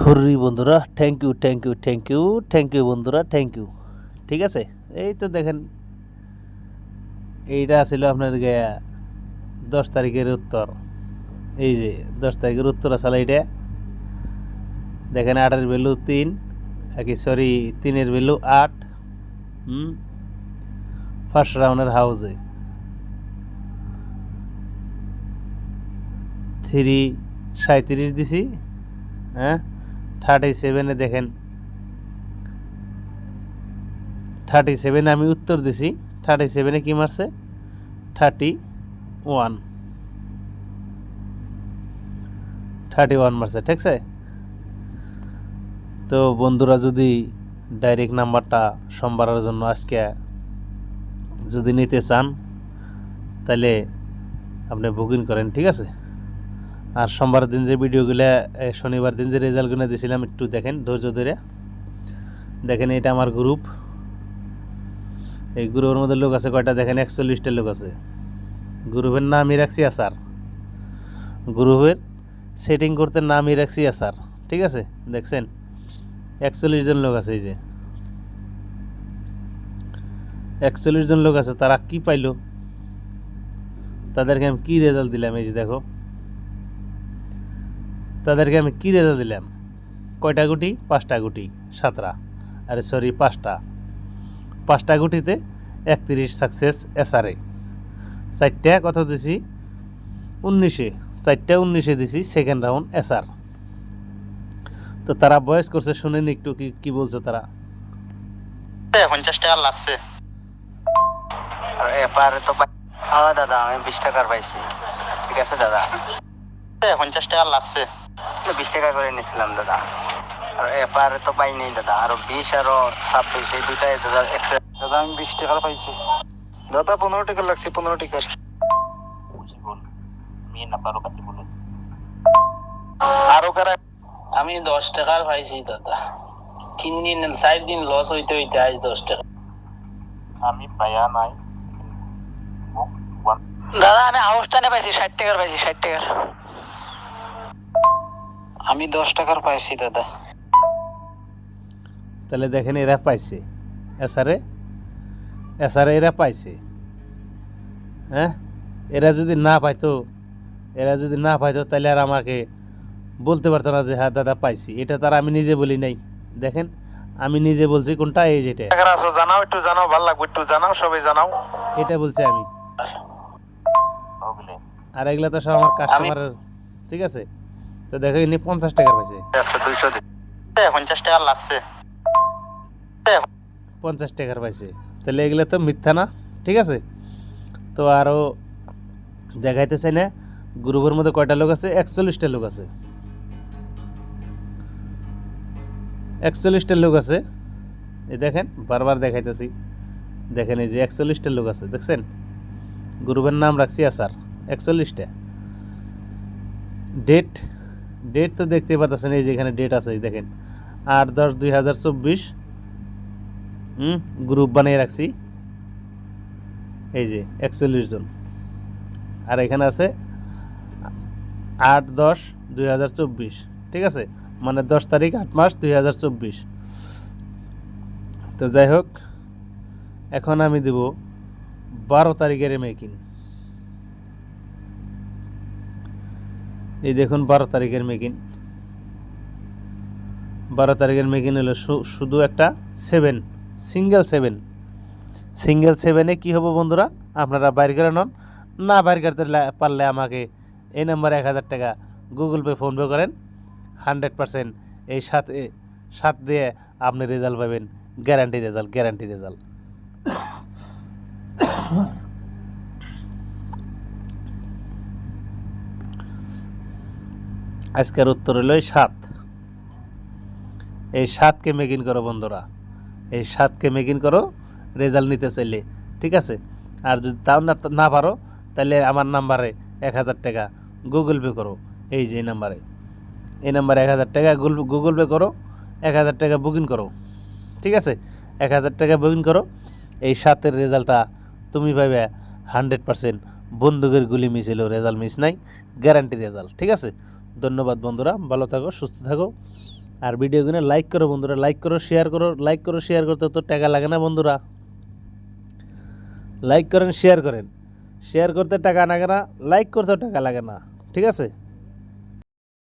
হুররি বন্ধুরা, thank you thank you thank you thank you বন্ধুরা, thank you. ঠিক আছে, এই তো দেখেন, এইটা ছিল আপনার 10 তারিখের উত্তর। এই যে 10 তারিখের উত্তর আসলে এইটা দেখেন, 8-এর ভ্যালু 3, সরি 3-এর ভ্যালু 8। ফার্স্ট রাউন্ডের হাউসে 3 37 দিছি। হ্যাঁ, 37-এ দেখেন, 37 আমি উত্তর দিছি। 37-এ কি মারছে? 31 মারছে, ঠিক আছে। তো বন্ধুরা, যদি ডাইরেক্ট নাম্বারটা সোমবারের জন্য আজকে যদি নিতে চান, তাহলে আপনি বুকিং করেন, ঠিক আছে। আর সোমবারের দিন যে ভিডিওগুলো, শনিবার দিন যে রেজাল্টগুলো দিয়েছিলাম, একটু দেখেন ধৈর্য ধরে দেখেন। এটা আমার গ্রুপ। এই গ্রুপের মধ্যে লোক আছে কয়টা দেখেন, 41টা লোক আছে। গ্রুপের নামই রাখছি আসার, গ্রুপের সেটিং করতে নামই রাখছি আসার, ঠিক আছে। দেখছেন 41 জন লোক আছে। এই যে 41 জন লোক আছে, তারা কি পাইলো? তাদেরকে আমি কি রেজাল্ট দিলাম? এই যে দেখো, তাদেরকে আমি কি রেজাল্ট দিলাম? কয়টা গুটি? 5টা গুটি, 7টা, আরে সরি 5টা গুটিতে 31 সাকসেস এসআরএ। 4টা কত দিছি? 19-এ, 4টা 19-এ দিছি সেকেন্ড রাউন্ড এসআর। তো তারা ভয়েস করছে, শুনেন একটু কি বলছে তারা। 50 টাকা লাগছে। এবারে তো হ্যাঁ দাদা, আমি 20 টাকার পাইছি। ঠিক আছে দাদা, 50 টাকা লাগছে। 20 টাকা করে নিয়েছিলাম দাদা। আর এবারে তো পাই নাই দাদা, আরো 20 আরো 26, এই দুটাই দাদা দাদা আমি 20 টাকা পাইছি দাদা। 15 টাকা লাগছে, 15 টাকা। আরো কারা? আমি 10 টাকার পাইছি দাদা। 3 দিন 4 দিন লস হইতে হইতে আজ 10 টাকা আমি পাইয়া নাই দাদা। আমি আউসটানে পাইছি 60 টাকার পাইছি, 60 টাকার। আমি 10 টাকার পাইছি দাদা। তাহলে দেখেন, এরা পাইছে এসআরএ, এরা পাইছে। হ্যাঁ, এরা যদি না পাইতো তাহলে আর আমাকে বলতে পারতো না যে হ্যাঁ দাদা পাইছি। এটা তার আমি নিজে বলি নাই। দেখেন, আমি নিজে বলছি কোনটা, এই যেটা জানাও, একটু জানাও, ভালো লাগবে, একটু জানাও, সবাই জানাও। এটা বলছি আমি। আর এগুলা তো সব আমার কাস্টমারের, ঠিক আছে। তো দেখো, ইনি 50 টাকার পাইছে। 50 টাকা লাগছে। 50 টাকার পাইছে, তাহলে এগুলো তো মিথ্যা না, ঠিক আছে। তো আরও দেখাইতে চাই না, গ্রুপের মধ্যে কয়টা লোক আছে? 41টা লোক আছে। 41টা লোক আছে। এই দেখেন, বারবার দেখাইতেছি, দেখেন এই যে 41টা লোক আছে, দেখছেন। গ্রুপের নাম রাখছি আসার, 41টা। ডেট তো দেখতে পাচ্ছেন, এই যে এখানে ডেট আছে, দেখেন 8-10-2024। গ্রুপ বানিয়ে রাখছি, এই যে 41 জন। আর এখানে আছে 8-10-2024, ঠিক আছে, মানে 10 তারিখ 8 মাস 2024। তো যাই হোক, এখন আমি দেব 12 তারিখের মেকিং। এই দেখুন 12 তারিখের মেকিং। 12 তারিখের মেকিং হলো শুধু একটা 7, সিঙ্গেল 7। কি হবো বন্ধুরা? আপনারা বাইর করে নন, না বাইর করতে পারলে আমাকে এই নাম্বারে 1000 টাকা গুগল পে, ফোনপে করেন। 100% এই সাত দিয়ে আপনি রেজাল্ট পাবেন, গ্যারান্টি রেজাল্ট। আজকের উত্তর হলো 7। এই 7কে মেকিং করো বন্ধুরা, এই 7কে মেকিং করো রেজাল্ট নিতে চাইলে, ঠিক আছে। আর যদি তাও না পারো, তাহলে আমার নাম্বারে 1000 টাকা গুগল পে করো। এই যে এই নাম্বারে 1000 টাকা গুগল পে করো, 1000 টাকা বুকিং করো, ঠিক আছে। 1000 টাকা বুকিং করো। এই 7-এর রেজাল্টটা তুমি পাবে 100%। বন্দুকের গুলি মিছিল, রেজাল্ট মিস নাই, গ্যারান্টি রেজাল্ট, ঠিক আছে। ধন্যবাদ বন্ধুরা, ভালো থাকো, সুস্থ থাকো, আর ভিডিওগুলো লাইক করো বন্ধুরা, লাইক করো, শেয়ার করো। লাইক করো, শেয়ার করতে তো টাকা লাগে না বন্ধুরা। লাইক করেন, শেয়ার করেন। শেয়ার করতে টাকা লাগে না, লাইক করতেও টাকা লাগে না, ঠিক আছে।